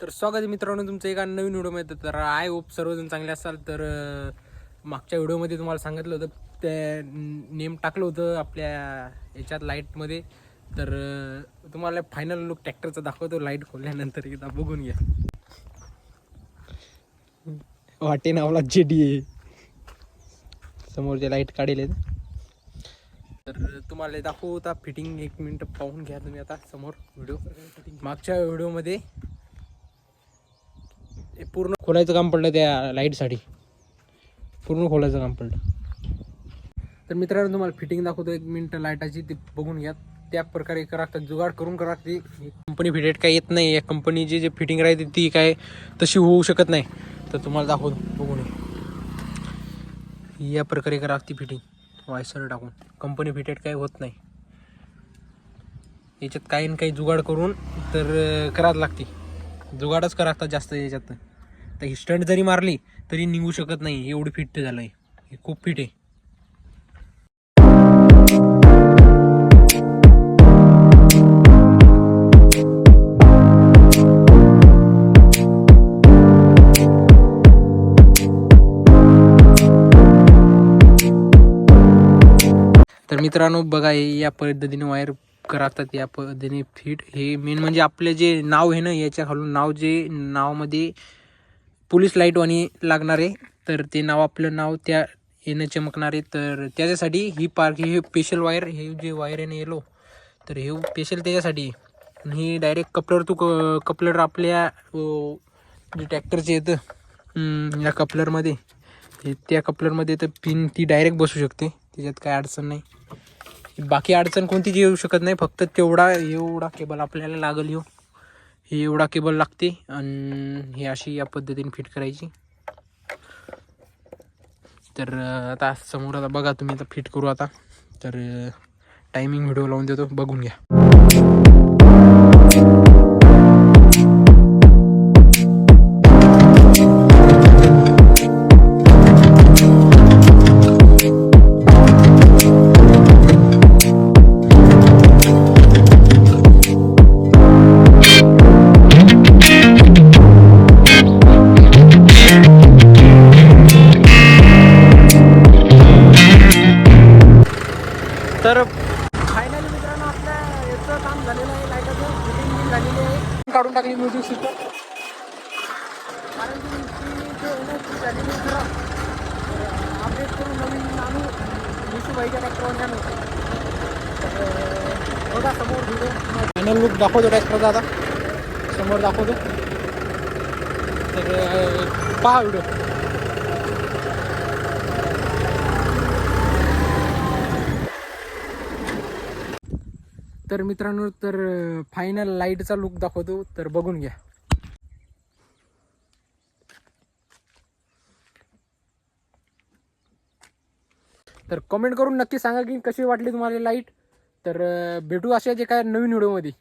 तर स्वागत आहे मित्रांनो तुमचं एका नवीन व्हिडिओमध्ये. तर आय होप सर्वजण चांगले असाल. तर मागच्या व्हिडिओमध्ये तुम्हाला सांगितलं होतं ते नेम टाकलं होतं आपल्या याच्यात लाईटमध्ये. तर तुम्हाला फायनल लुक ट्रॅक्टरचा दाखवतो लाईट खोलल्यानंतर. एकदा बघून घ्या. वाटे नावला जेडी आहे, समोरचे लाईट काढेल. तर तुम्हाला दाखवता फिटिंग. एक मिनटं पाहून घ्या तुम्ही आता समोर व्हिडिओ. मागच्या व्हिडिओमध्ये पूर्ण खोलायचं काम पडलं, त्या लाईटसाठी पूर्ण खोलायचं काम पडलं. तर मित्रांनो तुम्हाला फिटिंग दाखवतो एक मिनटं लाईटाची, ते बघून घ्या. त्या प्रकारे करा लागतात, जुगाड करून करा लागते. कंपनी फिटेड काय येत नाही, या कंपनीची जी फिटिंग राहते ती काय तशी होऊ शकत नाही. तर तुम्हाला दाखवतो बघून या प्रकारे करा लागते फिटिंग वायसर टाकून. कंपनी फिटेड काय होत नाही, याच्यात काही ना काही जुगाड करून तर करावं लागते. जुगाडच करा लागतात जास्त याच्यात. तर ही स्टंट जरी मारली तरी निघू शकत नाही, एवढी फिट झालं आहे. हे खूप फिट आहे. तर मित्रांनो बघा, या पद्धतीने वायर करातात, या पद्धतीने फिट. हे मेन म्हणजे आपले जे नाव आहे ना, याच्या खालून नाव, जे नावामध्ये पोलीस लाईटवाणी लागणार आहे, तर ते नाव, आपलं नाव त्या येणं चमकणार आहे. तर त्याच्यासाठी ही हे स्पेशल वायर, हे जे वायर आहे ना येलो, तर हे स्पेशल त्याच्यासाठी. ही डायरेक्ट कपलर कपलर आपल्या जे ट्रॅक्टरचे येतं या कपलरमध्ये, हे त्या कपलरमध्ये तर पिन ती डायरेक्ट बसू शकते, त्याच्यात काय अडचण नाही. बाकी अडचण कोणतीच येऊ शकत नाही, फक्त एवढा केबल आपल्याला लागल. हे एवढा केबल लागते आणि हे अशी या पद्धतीने फिट करायची. तर आता समोर आता बघा तुम्ही, आता फिट करू आता. तर टायमिंग व्हिडिओ लावून देतो, बघून घ्या. तर फायनली मित्रांनो आपल्या याचं काम झालेलं आहे, लाईटाचं फिटिंग झालेली आहे. काढून टाकली म्युझिक सिस्टम, कारण की जो एनर्जी झालेली आहे खरं अपडेट करून नवीन आणू विशूबाईच्या ट्रॅक्टरवर आणू. बघा समोर व्हिडिओ फायनल लुक दाखवतो ट्रॅक्टरचा, आता समोर दाखवतो. तर पहा व्हिडिओ. तर मित्रांनो, तर फायनल लाईटचा लुक दाखवतो, तर बघून घ्या. तर कमेंट करून नक्की सांगा की कशी वाटली तुम्हाला लाईट. तर भेटू अशा जे काय नवीन व्हिडिओमध्ये.